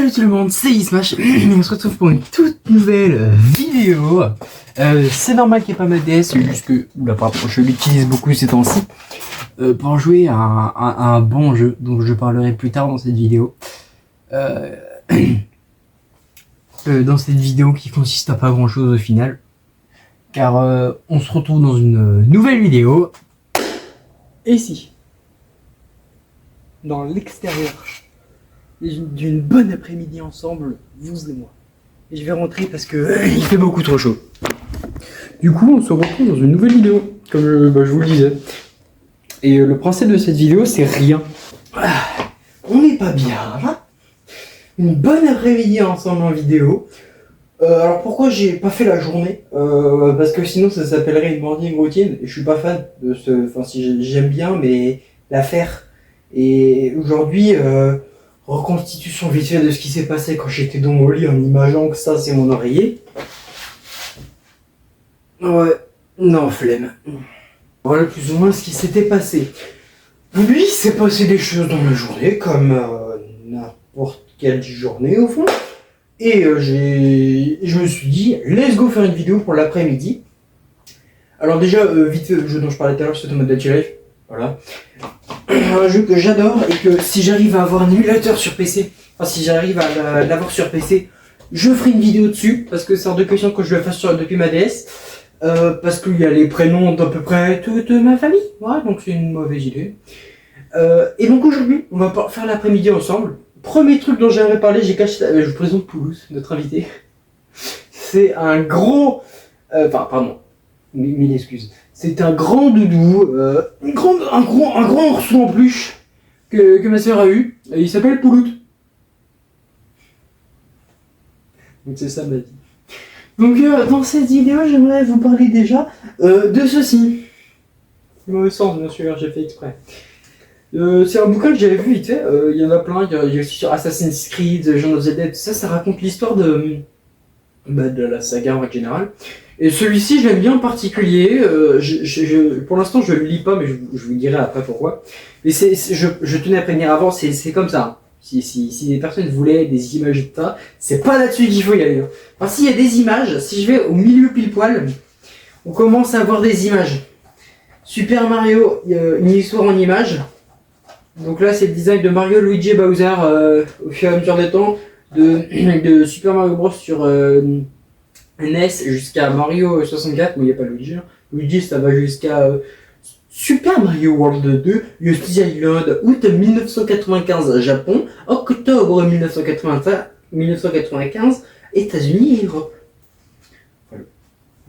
Salut tout le monde, c'est Ismash. On se retrouve pour une toute nouvelle vidéo. C'est normal qu'il n'y ait pas ma DS, c'est juste que je l'utilise beaucoup ces temps-ci pour jouer à un bon jeu dont je parlerai plus tard dans cette vidéo. Dans cette vidéo qui consiste à pas grand chose au final, car on se retrouve dans une nouvelle vidéo. Et ici, dans l'extérieur d'une bonne après-midi ensemble, vous et moi. Et je vais rentrer parce que il fait beaucoup trop chaud. Du coup, on se retrouve dans une nouvelle vidéo, comme je vous le disais. Et le principe de cette vidéo, c'est rien. On n'est pas bien, hein? Une bonne après-midi ensemble en vidéo. Alors pourquoi j'ai pas fait la journée? Parce que sinon ça s'appellerait une morning routine. Et je suis pas fan de ce... Enfin si j'aime bien, mais la faire. Et aujourd'hui... reconstitution vite fait de ce qui s'est passé quand j'étais dans mon lit en imaginant que ça c'est mon oreiller. Ouais, non, flemme. Voilà plus ou moins ce qui s'était passé. Oui, s'est passé des choses dans la journée, comme n'importe quelle journée au fond. Et je me suis dit, let's go faire une vidéo pour l'après-midi. Alors déjà, vite fait, le jeu dont je parlais tout à l'heure, c'est Tomodachi Life. Voilà. Un jeu que j'adore et que si j'arrive à avoir un émulateur sur PC, enfin si j'arrive à l'avoir sur PC, je ferai une vidéo dessus parce que c'est hors de question que je le fasse depuis ma DS, parce qu'il y a les prénoms d'à peu près toute ma famille, voilà, donc c'est une mauvaise idée. Et donc aujourd'hui, on va faire l'après-midi ensemble. Premier truc dont j'aimerais parler, j'ai caché, je vous présente Poulouse, notre invité. C'est un gros, pardon, mille excuses. C'est un grand doudou, un grand ourson en peluche que ma soeur a eu. Et il s'appelle Pouloute. Donc c'est ça ma vie. Donc dans cette vidéo, j'aimerais vous parler déjà de ceci. Le mauvais sens, bien sûr, j'ai fait exprès. C'est un bouquin que j'avais vu vite fait. Il y en a plein. Il y a aussi sur Assassin's Creed, Shaun of the Dead, tout ça. Ça raconte l'histoire de la saga en général. Et celui-ci, je l'aime bien en particulier. Pour l'instant, je le lis pas, mais je vous dirai après pourquoi. Mais je tenais à prévenir avant, c'est comme ça. Hein. Si des personnes voulaient des images de ça, c'est pas là-dessus qu'il faut y aller. Hein. Enfin, s'il y a des images, si je vais au milieu pile poil, on commence à avoir des images. Super Mario, une histoire en images. Donc là, c'est le design de Mario, Luigi et Bowser au fur et à mesure des temps. De Super Mario Bros sur NES jusqu'à Mario 64, mais il n'y a pas Luigi. Luigi, ça va jusqu'à Super Mario World 2, Yoshi's Island, août 1995 Japon, octobre 1995 États-Unis et Europe. Voilà.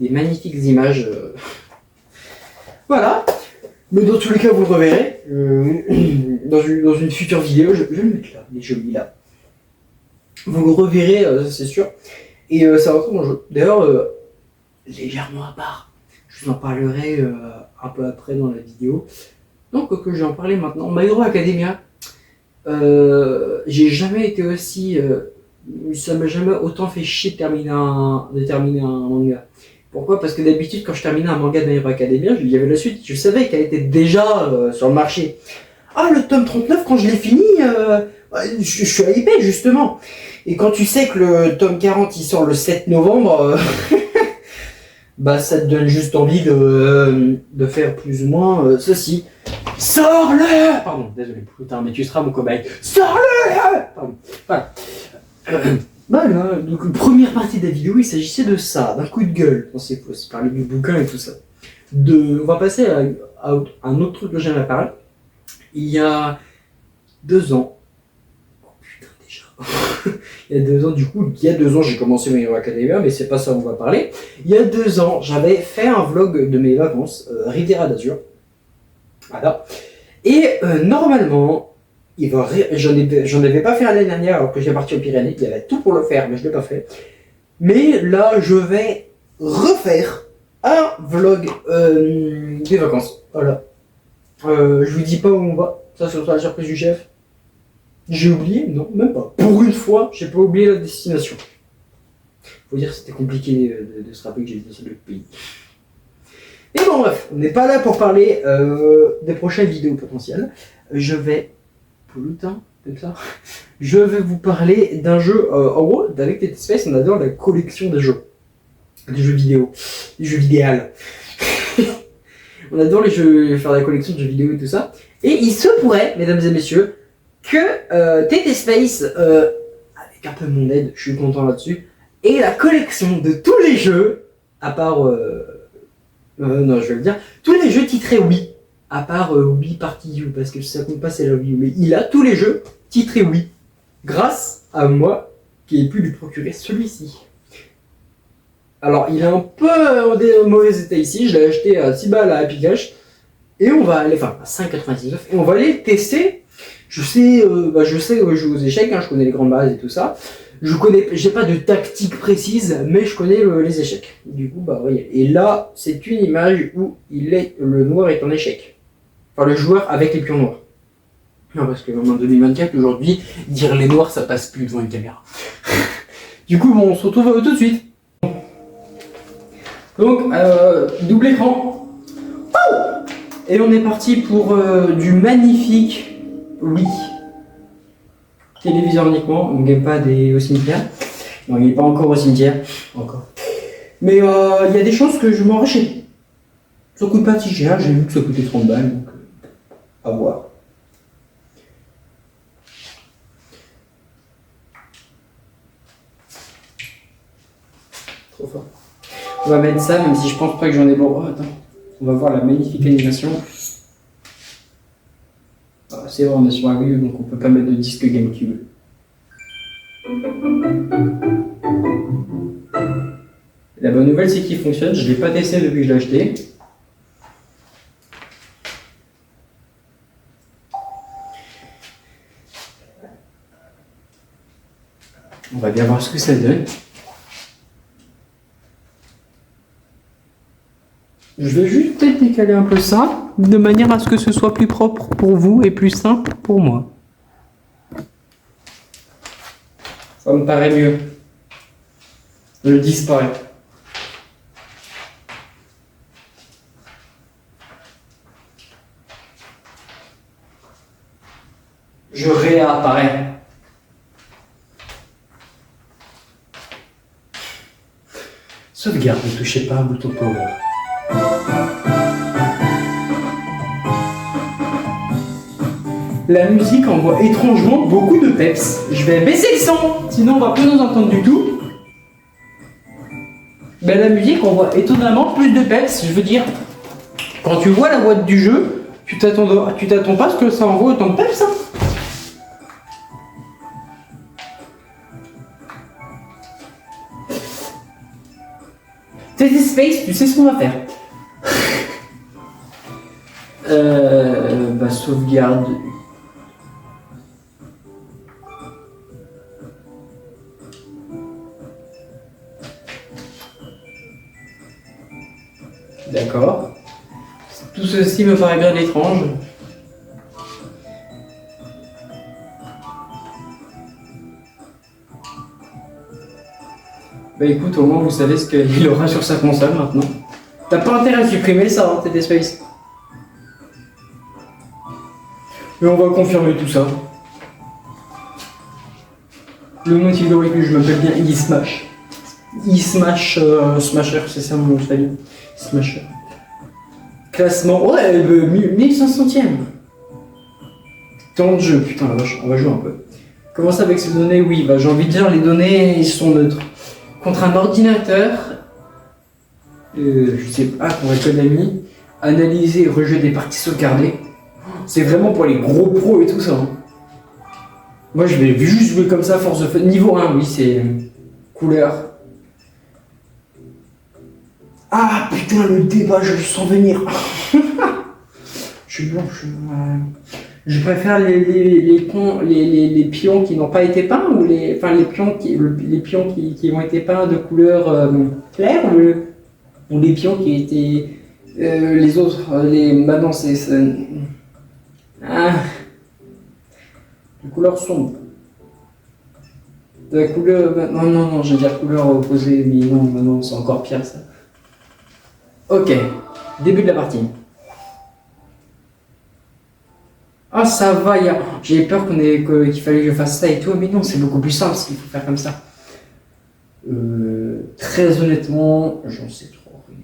Des magnifiques images. Voilà. Mais dans tous les cas, vous le reverrez dans une future vidéo. Je vais le mettre là, les jolis là. Vous le reverrez, c'est sûr. Et ça rentre dans le jeu. D'ailleurs, légèrement à part, je vous en parlerai un peu après dans la vidéo. Donc, que je vais en parler maintenant. My Hero Academia, j'ai jamais été aussi... ça m'a jamais autant fait chier de terminer un manga. Pourquoi? Parce que d'habitude, quand je terminais un manga de My Hero Academia, il y avait la suite. Je savais qu'elle était déjà sur le marché. Ah, le tome 39, quand je l'ai fini, je suis hypé, justement. Et quand tu sais que le tome 40 il sort le 7 novembre, bah ça te donne juste envie de faire plus ou moins ceci. Sors-le! Pardon, désolé, putain, mais tu seras mon cobaye. Sors-le! Pardon. Voilà. Voilà, donc première partie de la vidéo, il s'agissait de ça, d'un coup de gueule. On s'est parlé du bouquin et tout ça. On va passer à un autre truc que j'aimerais parler. Il y a 2 ans. Il y a 2 ans, du coup, j'ai commencé My Hero Academia, mais c'est pas ça dont on va parler. Il y a 2 ans, j'avais fait un vlog de mes vacances, Riviera d'Azur. Voilà. Et normalement, j'en avais pas fait l'année dernière, alors que j'ai parti aux Pyrénées. Il y avait tout pour le faire, mais je l'ai pas fait. Mais là, je vais refaire un vlog des vacances. Voilà. Je vous dis pas où on va, ça sera la surprise du chef. J'ai oublié? Non, même pas. Pour une fois, j'ai pas oublié la destination. Faut dire que c'était compliqué de se rappeler que j'étais dans ce pays. Et bon bref, on n'est pas là pour parler des prochaines vidéos potentielles. Je vais... Pouloutin, comme ça. Je vais vous parler d'un jeu, en gros, avec Dead Space, on adore la collection des jeux vidéo, des jeux vidéal. On adore les jeux, faire la collection de jeux vidéo et tout ça. Et il se pourrait, mesdames et messieurs, que Dead Space, avec un peu mon aide, je suis content là-dessus, et la collection de tous les jeux, à part, non, je vais le dire, tous les jeux titrés Wii, à part Wii Party U, parce que ça compte pas, c'est la Wii U, mais il a tous les jeux titrés Wii, grâce à moi, qui ai pu lui procurer celui-ci. Alors, il est un peu en mauvais état ici, je l'ai acheté à 6 balles à Happy Cash, et on va aller, enfin, à 5,99, et on va aller le tester. Je sais jouer aux échecs, hein, je connais les grandes bases et tout ça. J'ai pas de tactique précise, mais je connais les échecs. Du coup, bah voyez. Et là, c'est une image où le noir est en échec. Enfin, le joueur avec les pions noirs. Non, parce que en 2024, aujourd'hui, dire les noirs, ça passe plus devant une caméra. Du coup, bon, on se retrouve tout de suite. Donc, double écran. Oh, et on est parti pour du magnifique Wii. Téléviseur uniquement, on ne gagne pas au cimetière. Non, il n'est pas encore au cimetière. Encore. Mais il y a des chances que je m'en rachète. Ça coûte pas si cher, j'ai vu que ça coûtait 30 balles, donc à voir. Trop fort. On va mettre ça, même si je pense pas que j'en ai bon. Oh, attends. On va voir la magnifique animation. Ah, c'est vrai, on est sur un Wii U, donc on peut pas mettre de disque GameCube. La bonne nouvelle, c'est qu'il fonctionne. Je ne l'ai pas testé depuis que je l'ai acheté. On va bien voir ce que ça donne. Je vais juste peut-être décaler un peu ça, de manière à ce que ce soit plus propre pour vous et plus simple pour moi. Ça me paraît mieux. Je disparais. Je réapparais. Sauvegarde, ne touchez pas un bouton power. La musique envoie étrangement beaucoup de peps. Je vais baisser le son, sinon on va plus nous entendre du tout. Ben, la musique envoie étonnamment plus de peps. Je veux dire, quand tu vois la boîte du jeu, tu t'attends pas à ce que ça envoie autant de peps. Hein. Dead Space, tu sais ce qu'on va faire. Sauvegarde. D'accord. Tout ceci me paraît bien étrange. Bah écoute, au moins vous savez ce qu'il aura sur sa console maintenant. T'as pas intérêt à supprimer ça, hein, Dead Space. Mais on va confirmer tout ça. Le motif de que je m'appelle bien E-Smash. E-Smash Smasher, c'est ça mon nom de famille. Smasher. Classement, ouais, 1500ème. Temps de jeu, putain la vache, on va jouer un peu. Commence avec ces données, oui, bah j'ai envie de dire les données sont neutres. Contre un ordinateur, je sais pas, pour Konami, analyser et rejeter des parties sauvegardées. C'est vraiment pour les gros pros et tout ça. Hein. Moi je vais juste jouer comme ça, force de feu. Niveau 1, oui, c'est couleur. Ah putain, le débat, je le sens venir. Je suis blanc, je préfère les pions qui n'ont pas été peints ou les pions qui ont été peints de couleur claire ou les pions qui étaient les autres maintenant c'est de couleur sombre. De la couleur non, je vais dire couleur opposée, mais non, c'est encore pire ça. Ok, début de la partie. Ah, ça va, j'avais peur qu'il fallait que je fasse ça et tout, mais non, c'est beaucoup plus simple s'il faut faire comme ça. Très honnêtement, j'en sais trop rien.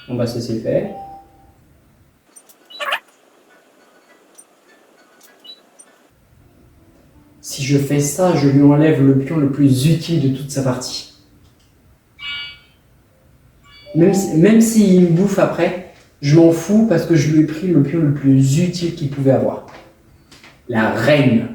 Bon bah ça c'est fait. Si je fais ça, je lui enlève le pion le plus utile de toute sa partie. Même s'il me bouffe après, je m'en fous parce que je lui ai pris le pion le plus utile qu'il pouvait avoir. La reine.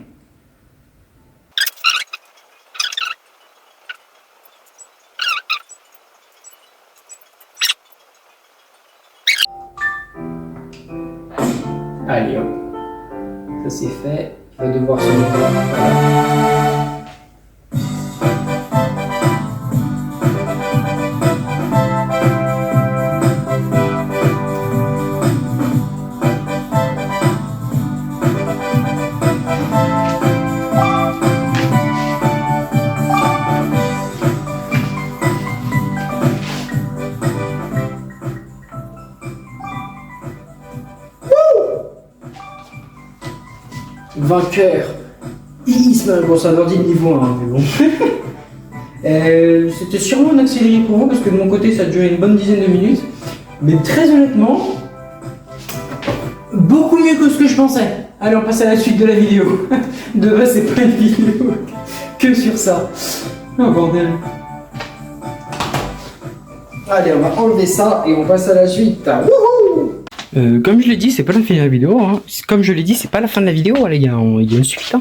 Allez hop, ça c'est fait, il va devoir se mettre voilà. Vainqueur. Bon, ça leur dit le niveau 1, mais bon. C'était sûrement un accéléré pour vous parce que de mon côté ça a duré une bonne dizaine de minutes. Mais très honnêtement, beaucoup mieux que ce que je pensais. Allez, on passe à la suite de la vidéo. De base, c'est pas une vidéo que sur ça. Oh bordel. Allez, on va enlever ça et on passe à la suite. Wouhou! Comme je l'ai dit, c'est pas la fin de la vidéo. Hein. Comme je l'ai dit, c'est pas la fin de la vidéo, les gars. Il y a une suite. Hein.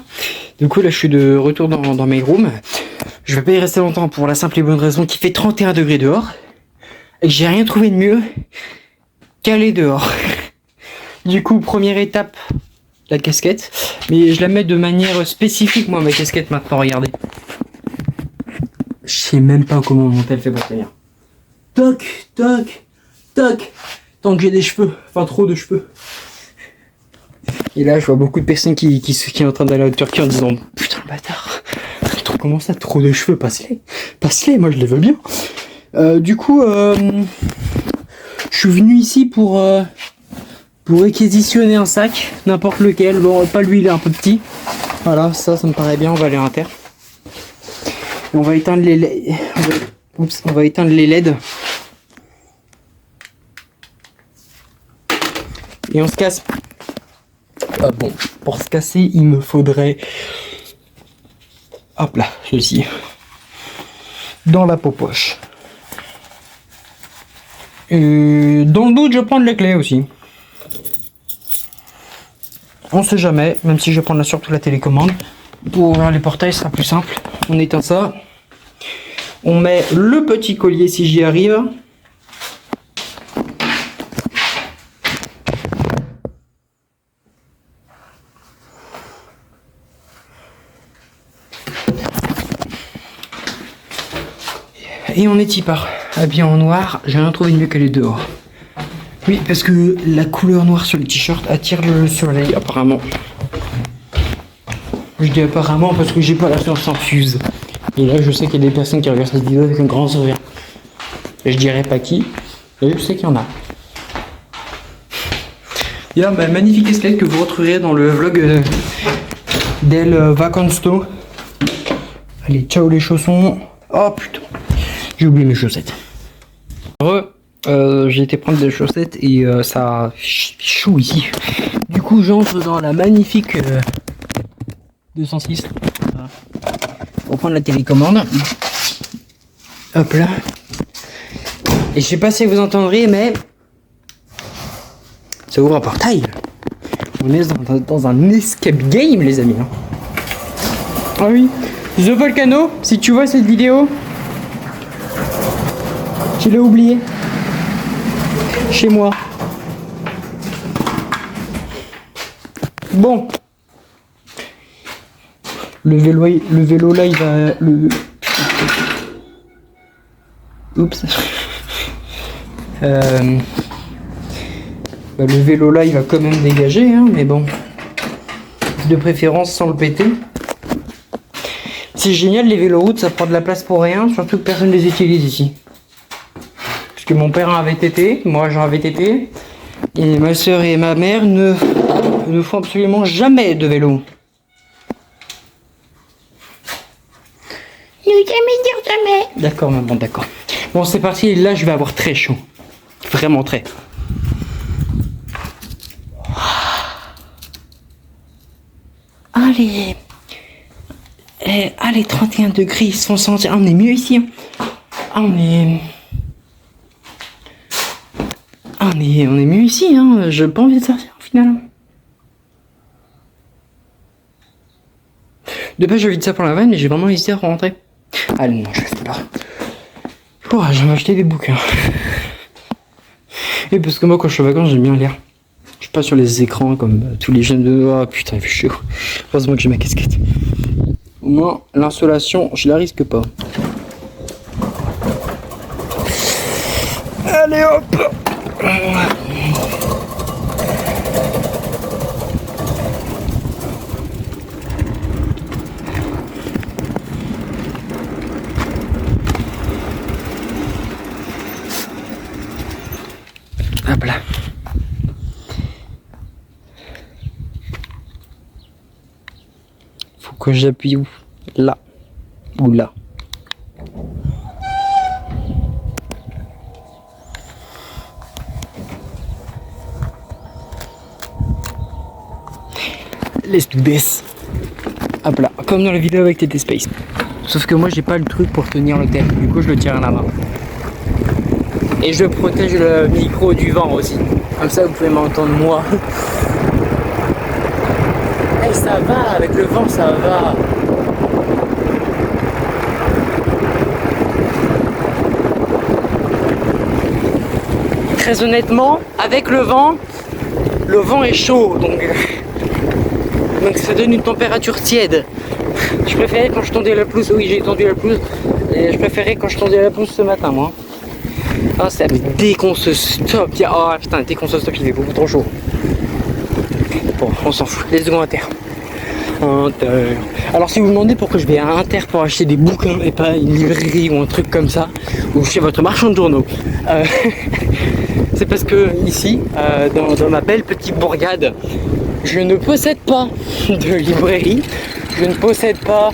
Du coup, là, je suis de retour dans mes rooms. Je vais pas y rester longtemps pour la simple et bonne raison qu'il fait 31 degrés dehors. Et que j'ai rien trouvé de mieux qu'aller dehors. Du coup, première étape, la casquette. Mais je la mets de manière spécifique, moi, ma casquette maintenant. Regardez. Je sais même pas comment mon tel fait pour tenir. Toc, toc, toc. Tant que j'ai des cheveux, enfin trop de cheveux. Et là, je vois beaucoup de personnes qui sont en train d'aller à Turquie en disant putain, le bâtard, comment ça, trop de cheveux, passe-les, moi je les veux bien. Du coup, je suis venu ici pour réquisitionner un sac, n'importe lequel. Bon, pas lui, il est un peu petit. Voilà, ça me paraît bien, on va aller en terre. Et on va éteindre les LED. Oups, on va éteindre les LED. Et on se casse. Ah bon, pour se casser, il me faudrait... Hop là, ceci. Dans la poche. Et dans le doute, je vais prendre les clés aussi. On sait jamais, même si je vais prendre surtout la télécommande. Pour ouvrir les portails, ce sera plus simple. On éteint ça. On met le petit collier si j'y arrive. Et on est y part, habillé en noir, j'ai rien trouvé de mieux qu'aller dehors. Oui, parce que la couleur noire sur le t-shirt attire le soleil, apparemment. Je dis apparemment parce que j'ai pas la science infuse. Et là, je sais qu'il y a des personnes qui regardent cette vidéo avec un grand sourire. Et je dirais pas qui, mais je sais qu'il y en a. Il y a un magnifique escalade que vous retrouverez dans le vlog d'El Vacansto. Allez, ciao les chaussons. Oh putain. J'ai oublié mes chaussettes. J'ai été prendre des chaussettes et ça chaud ici. Du coup, j'entre dans la magnifique 206. Voilà. Pour prendre la télécommande. Hop là. Et je sais pas si vous entendrez, mais ça ouvre un portail. On est dans un escape game, les amis. Ah oui. The Volcano, si tu vois cette vidéo. Je l'ai oublié. Chez moi. Bon. Le vélo là, il va... Oups. Le vélo là il va quand même dégager, hein, mais bon. De préférence sans le péter. C'est génial les vélos routes, ça prend de la place pour rien, surtout que personne ne les utilise ici. Parce que mon père en avait été, moi j'en avais été, et ma soeur et ma mère ne font absolument jamais de vélo. Ne jamais dire jamais. D'accord maman, d'accord. Bon c'est parti, là je vais avoir très chaud. Vraiment très. Allez. Allez, 31 degrés, ils se font sentir. Ah, on est mieux ici. Hein. On est mieux ici. Hein. J'ai pas envie de sortir au final. De base, j'avais dit ça pour la vanne, mais j'ai vraiment hésité à rentrer. Allez, non, je le fais pas. Oh, je vais m'acheter des bouquins. Et parce que moi, quand je suis en vacances, j'aime bien lire. Je suis pas sur les écrans comme tous les jeunes de. Oh putain, il fait chaud. Heureusement que j'ai ma casquette. Au moins, l'insolation, je la risque pas. Allez hop. Hop là. Faut que j'appuie où? Là. Ou là. Let's do this. Hop là, comme dans la vidéo avec TT Space. Sauf que moi j'ai pas le truc pour tenir le thème, du coup je le tiens à la main. Et je protège le micro du vent aussi. Comme ça vous pouvez m'entendre moi. Hey, ça va, avec le vent ça va. Très honnêtement, avec le vent est chaud, donc ça donne une température tiède. Je préférais quand je tendais la pelouse, oui j'ai tendu la pelouse, et je préférais quand je tendais la pelouse ce matin moi. Ah ça me dès qu'on se stoppe, oh putain dès qu'on se stoppe il est beaucoup trop chaud. Bon on s'en fout, let's go Inter. Inter. Alors si vous vous demandez pourquoi je vais à Inter pour acheter des bouquins et pas une librairie ou un truc comme ça, ou chez votre marchand de journaux, c'est parce que ici, dans ma belle petite bourgade, je ne possède pas de librairie, je ne possède pas...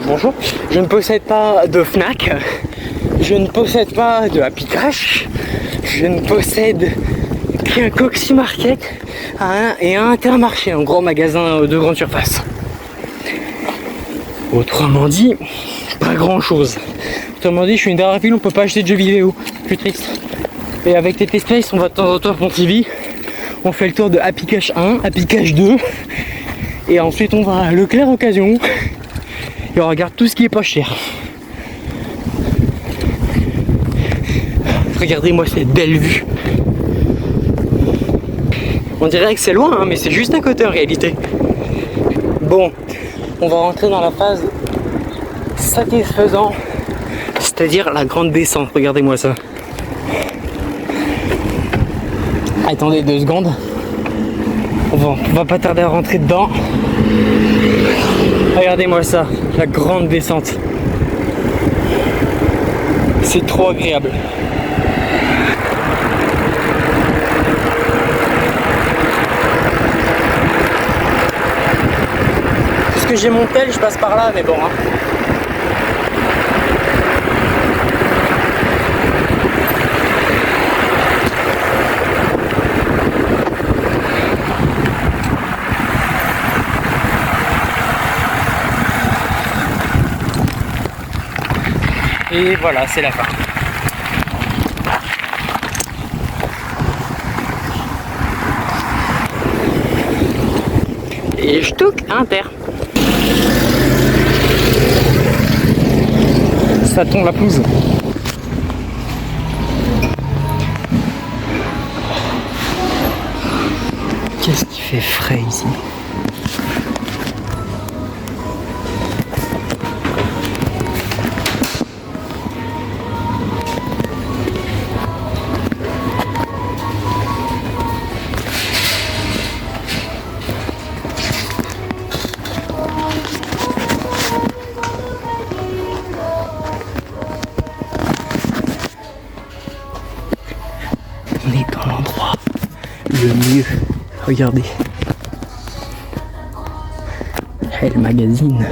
bonjour, je ne possède pas de Fnac, je ne possède pas de Happy Cash, je ne possède qu'un Coxy Market et un Intermarché, un gros magasin de grande surface. Autrement dit, pas grand chose. Autrement dit, je suis une dernière ville, on peut pas acheter de jeux vidéo. Plus triste. Et avec TT Space, on va de temps en temps à Pontivy. On fait le tour de Happy Cash 1, Happy Cash 2. Et ensuite, on va à Leclerc Occasion. Et on regarde tout ce qui est pas cher. Regardez-moi cette belle vue. On dirait que c'est loin, hein, mais c'est juste à côté en réalité. Bon, on va rentrer dans la phase satisfaisante. C'est-à-dire la grande descente, regardez-moi ça. Attendez 2 secondes. On va pas tarder à rentrer dedans. Regardez-moi ça, la grande descente. C'est trop agréable. Parce que j'ai mon tel, je passe par là, mais bon. Hein. Et voilà, c'est la fin. Et je touche Inter. Ça tombe la pelouse. Qu'est-ce qui fait frais ici? dans l'endroit le mieux. Regardez. Hey, le magazine.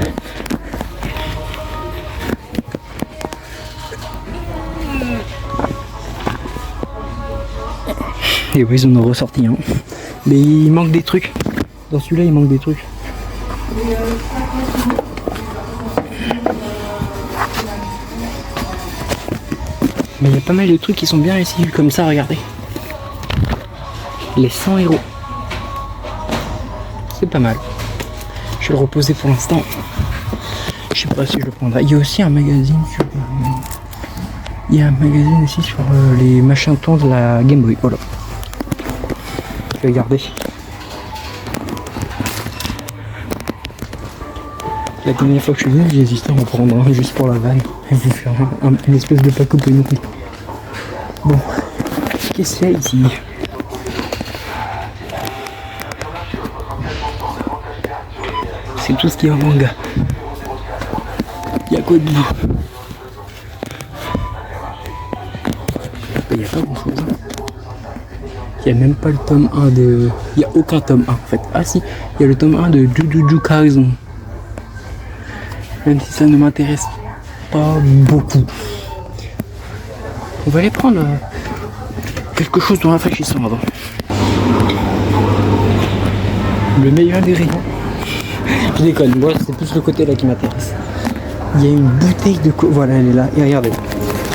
Et oui, ils en ont ressorti un. Mais il manque des trucs. Dans celui-là, il manque des trucs. Mais il y a pas mal de trucs qui sont bien ici, comme ça, regardez. Les 100 euros. C'est pas mal. Je vais le reposer pour l'instant. Je sais pas si je le prendrai. Il y a aussi un magazine sur... Il y a un magazine aussi sur les machins temps de la Game Boy. Voilà. Je vais garder. La dernière fois que je suis venu, j'ai hésité à en prendre un juste pour la vanne et vous faire une espèce de pack open. Bon, qu'est-ce qu'il y a ici? C'est tout ce qui est en manga. Il y a quoi de vous? Il n'y a pas grand chose. Il n'y a même pas le tome 1 de... Il n'y a aucun tome 1 en fait. Ah si, il y a le tome 1 de Jujutsu Kaisen. Même si ça ne m'intéresse pas beaucoup. On va aller prendre quelque chose de rafraîchissant avant. Le meilleur des rayons. Je déconne, moi c'est plus le côté là qui m'intéresse. Il y a une bouteille de voilà, elle est là. Et regardez.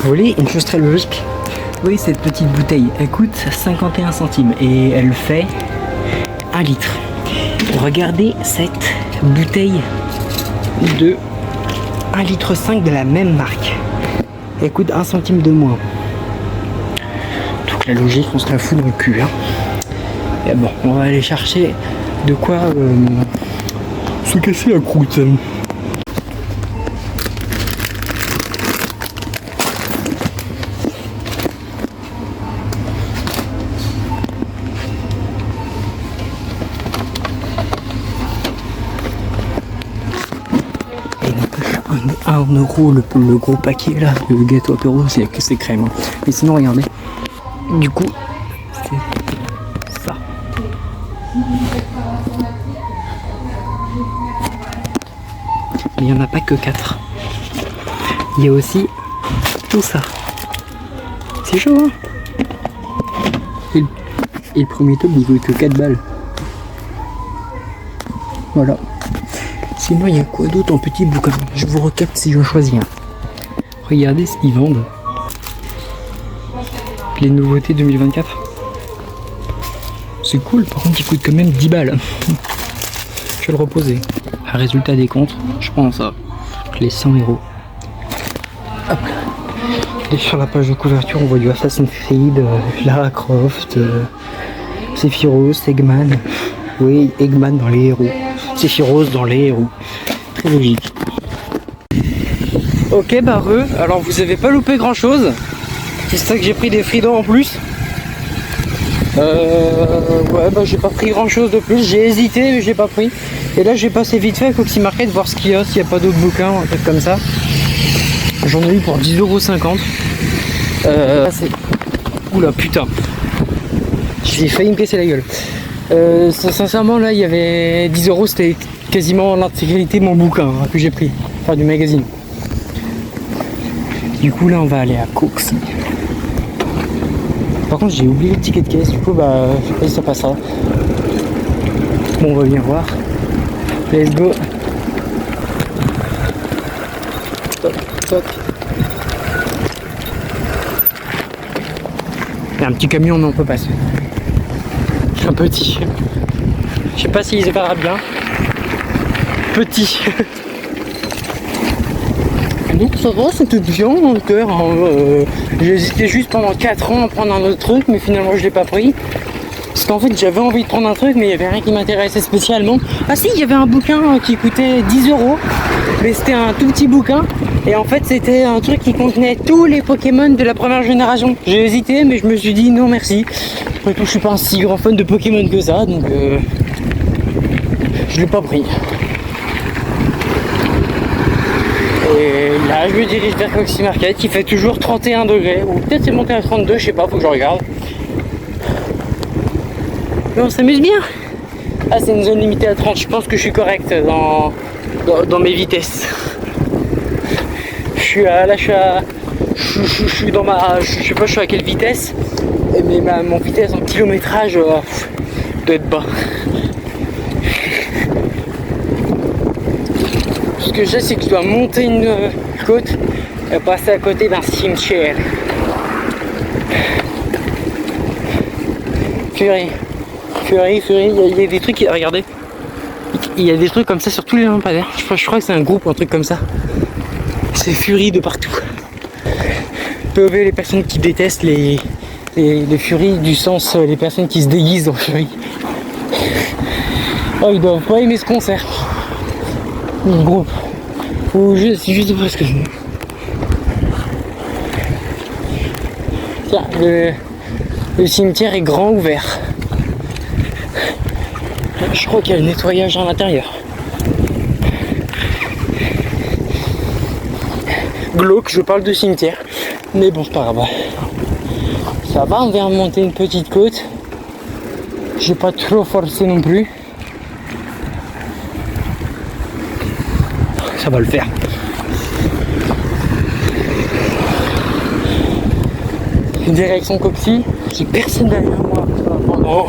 Vous voyez, une chose très logique. Vous voyez cette petite bouteille, elle coûte 51 centimes et elle fait 1 litre. Regardez cette bouteille de 1,5 litre de la même marque. Elle coûte 1 centime de moins. Donc la logique, on se la fout dans le cul. Hein. Et bon, on va aller chercher de quoi se casser la croûte. Et 1 euro le gros paquet là, le gâteau apéro, c'est que c'est crème. Hein. Mais sinon, regardez. Du coup, c'est ça. Mais il n'y en a pas que 4. Il y a aussi tout ça. C'est chaud, hein. Et le premier tome, il coûte que 4 balles. Voilà. Sinon, il y a quoi d'autre en petit bouquin? Je vous recapte si j'en choisis un. Regardez ce qu'ils vendent. Les nouveautés 2024. C'est cool, par contre, il coûte quand même 10 balles. Je vais le reposer. Un résultat des comptes, je prends ça. Les 100 euros. Hop. Et sur la page de couverture, on voit du Assassin's Creed, Lara Croft, Sephiroth, Eggman. Oui, Eggman dans les héros. Sephiroth dans les héros. Très logique. Ok, bah alors vous avez pas loupé grand chose. C'est ça que j'ai pris des fridans en plus. Ouais, bah j'ai pas pris grand chose de plus. J'ai hésité, mais j'ai pas pris. Et là, j'ai passé vite fait à Coxy Market voir ce qu'il y a, s'il n'y a pas d'autres bouquins, un truc comme ça. J'en ai eu pour 10,50 €. Oula, putain. J'ai failli me casser la gueule. Sincèrement, là, il y avait 10 €, c'était quasiment l'intégralité de mon bouquin hein, que j'ai pris. Enfin, du magazine. Du coup, là, on va aller à Coxy. Par contre, j'ai oublié le ticket de caisse, du coup, bah, je sais pas si ça passera. Bon, on va bien voir. Let's go. Toc, toc. Il y a un petit camion, mais on peut passer. Un petit. Je sais pas s'il se verra bien. Petit. Donc ça va, c'était bien mon cœur. Hein. J'ai hésité juste pendant 4 ans à prendre un autre truc, mais finalement je l'ai pas pris. Parce qu'en fait j'avais envie de prendre un truc, mais il n'y avait rien qui m'intéressait spécialement. Ah si, il y avait un bouquin qui coûtait 10 €, mais c'était un tout petit bouquin. Et en fait c'était un truc qui contenait tous les Pokémon de la première génération. J'ai hésité, mais je me suis dit non merci. Après tout, je suis pas un si grand fan de Pokémon que ça, donc je l'ai pas pris. Et là, je me dirige vers Coxy Market qui fait toujours 31 degrés, ou peut-être c'est monté à 32, je sais pas, faut que je regarde. Mais on s'amuse bien. Ah, c'est une zone limitée à 30. Je pense que je suis correct dans mes vitesses. Je suis dans ma... Je sais pas, je suis à quelle vitesse. Mais mon vitesse en kilométrage doit être bas. Ce que je sais, c'est que je dois monter une côte et passer à côté d'un cimetière. Fury, il y a des trucs, regardez. Il y a des trucs comme ça sur tous les lampadaires. Je crois que c'est un groupe ou un truc comme ça. C'est Fury de partout. POV les personnes qui détestent les Fury, du sens les personnes qui se déguisent en Fury. Oh, ils doivent pas aimer ce concert. Le groupe. C'est juste parce que je... Tiens, le cimetière est grand ouvert. Je crois qu'il y a le nettoyage à l'intérieur. Glauque, je parle de cimetière. Mais bon, c'est pas grave. Ça va, on vient remonter une petite côte. J'ai pas trop forcé non plus. Ça va le faire. Direction Coxy. J'ai personne derrière moi. Pendant,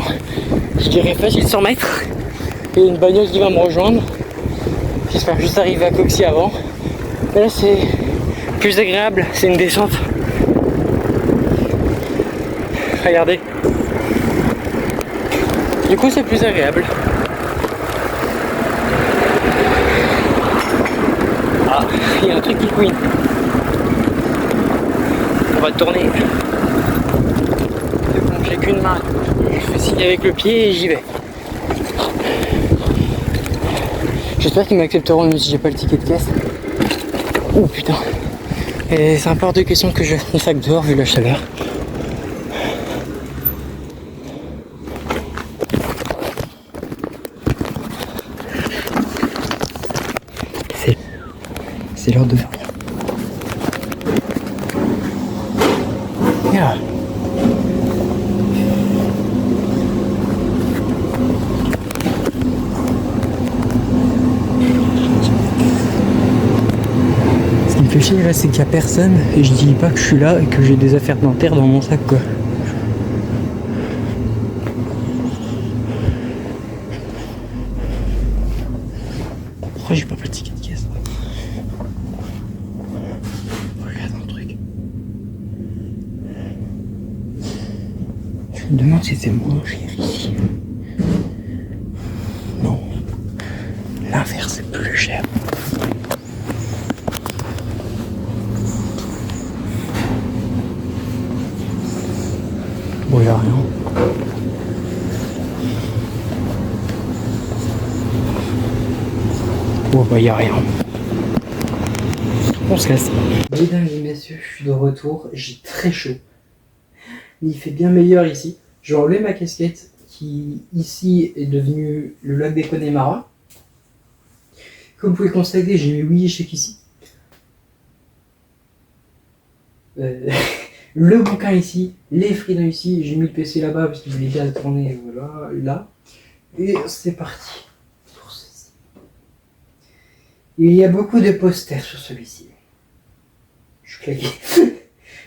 je dirais facile 100 mètres. Et une bagnole qui va me rejoindre. J'espère juste arriver à Coxy avant. Mais là c'est plus agréable, c'est une descente. Regardez. Du coup c'est plus agréable. Ah, il y a un truc qui couine. On va tourner. Bon, j'ai qu'une main. Je fais signe avec le pied et j'y vais. J'espère qu'ils m'accepteront même si j'ai pas le ticket de caisse. Oh putain. Et c'est un peu hors de question que je fasse mon sac dehors vu la chaleur. C'est l'heure de faire. Yeah. Ce qui me fait chier là, c'est qu'il n'y a personne et je dis pas que je suis là et que j'ai des affaires dentaires dans mon sac quoi. Pourquoi j'ai pas pris le ticket de caisse? Regarde un truc. Je me demande si c'est moins cher ici. Non. L'inverse c'est plus cher. Bon, y'a rien. Bon, bah, y'a rien. On se laisse. Mesdames et messieurs, je suis de retour. J'ai très chaud. Il fait bien meilleur ici. Je vais enlever ma casquette qui, ici, est devenue le lac des Connemara. Comme vous pouvez constater, j'ai mis oui échec ici. Le bouquin ici, les fridans ici, j'ai mis le PC là-bas parce qu'il voulait bien tourner, voilà, là. Et c'est parti pour ceci. Il y a beaucoup de posters sur celui-ci. Je suis claqué.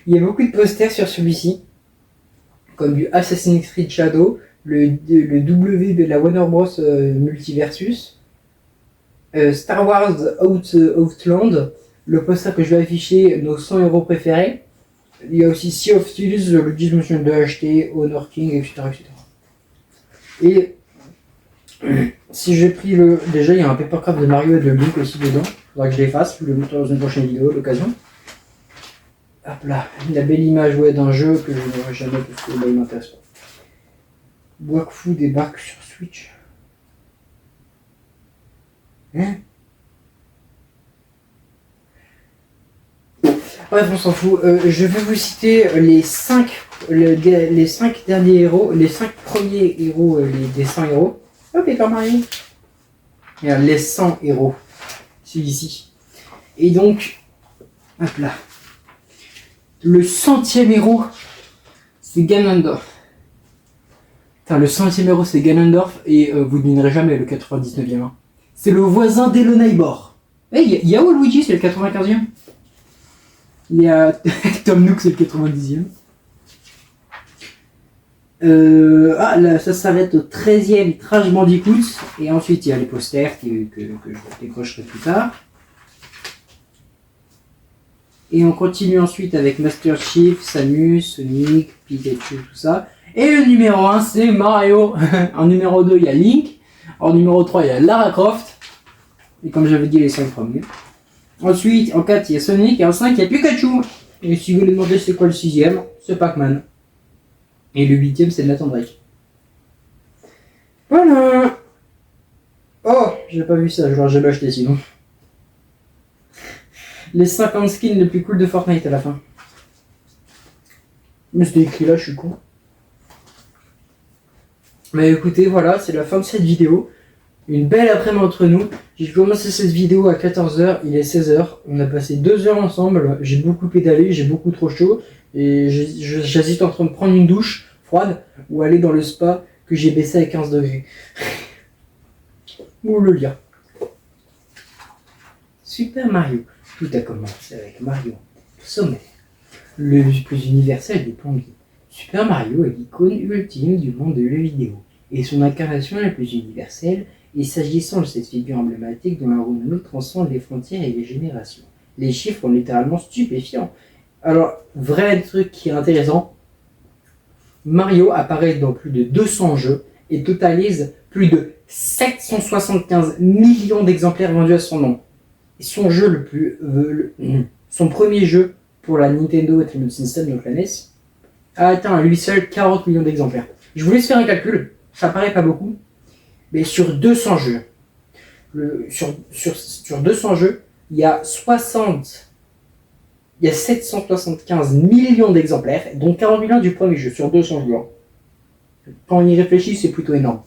Il y a beaucoup de posters sur celui-ci, comme du Assassin's Creed Shadow, le W de la Warner Bros Multiversus, Star Wars Outland, le poster que je vais afficher, nos 100 héros préférés. Il y a aussi Sea of Thieves, le 10 motion de acheter, Honor King, etc. Et si j'ai pris le... Déjà, il y a un papercraft de Mario et de Link aussi dedans. Il faudra que je l'efface, je le mettrai dans une prochaine vidéo, l'occasion. Hop là, la belle image d'un jeu que je n'aurai jamais parce que il m'intéresse pas. Wakfu débarque sur Switch. Hein? Bref, on s'en fout. Je vais vous citer les 5 derniers héros, les 5 premiers héros des 100 héros. Hop, Paper Mario. Regarde, les 100 héros. C'est ici. Et donc, hop là. Le 100e héros, c'est Ganondorf. Enfin, le 100e héros c'est Ganondorf et vous ne devinerez jamais le 99e. Hein. C'est le voisin d'Elonaibor. Il y a Waluigi, c'est le 95e. Il y a Tom Nook, c'est le 90e. Là, ça s'arrête au 13e Crash Bandicoot. Et ensuite, il y a les posters que je décrocherai plus tard. Et on continue ensuite avec Master Chief, Samus, Sonic, Pikachu, tout ça. Et le numéro 1, c'est Mario. En numéro 2, il y a Link. En numéro 3, il y a Lara Croft. Et comme j'avais dit, les 5 premiers. Ensuite, en 4, il y a Sonic. Et en 5, il y a Pikachu. Et si vous voulez demander c'est quoi le 6e, c'est Pac-Man. Et le 8e, c'est Nathan Drake. Voilà. Oh, j'ai pas vu ça, je l'aurais jamais acheté sinon. Les 50 skins les plus cool de Fortnite à la fin. Mais c'était écrit là, je suis con. Mais écoutez, voilà, c'est la fin de cette vidéo. Une belle après-midi entre nous. J'ai commencé cette vidéo à 14h, il est 16h. On a passé 2 heures ensemble. J'ai beaucoup pédalé, j'ai beaucoup trop chaud. Et j'hésite entre me prendre une douche froide ou aller dans le spa que j'ai baissé à 15 degrés. Ou le lien. Super Mario. Tout a commencé avec Mario, sommet, le plus universel des plombiers. Super Mario est l'icône ultime du monde de la vidéo, et son incarnation la plus universelle, et s'agissant de cette figure emblématique dont la renommée transcende les frontières et les générations. Les chiffres sont littéralement stupéfiants. Alors, vrai truc qui est intéressant, Mario apparaît dans plus de 200 jeux et totalise plus de 775 millions d'exemplaires vendus à son nom. Son jeu son premier jeu pour la Nintendo Entertainment System, donc la NES, a atteint à lui seul 40 millions d'exemplaires. Je vous laisse faire un calcul, ça paraît pas beaucoup, mais sur 200 jeux, sur 200 jeux, il y a 775 millions d'exemplaires, dont 40 millions du premier jeu, sur 200 joueurs. Quand on y réfléchit, c'est plutôt énorme.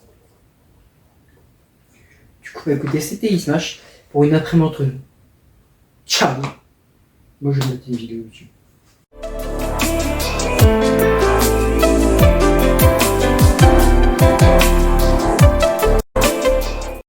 Du coup, écoutez, c'était Ismash pour une après-midi entre nous. Ciao. Moi, je vais mettre une vidéo YouTube.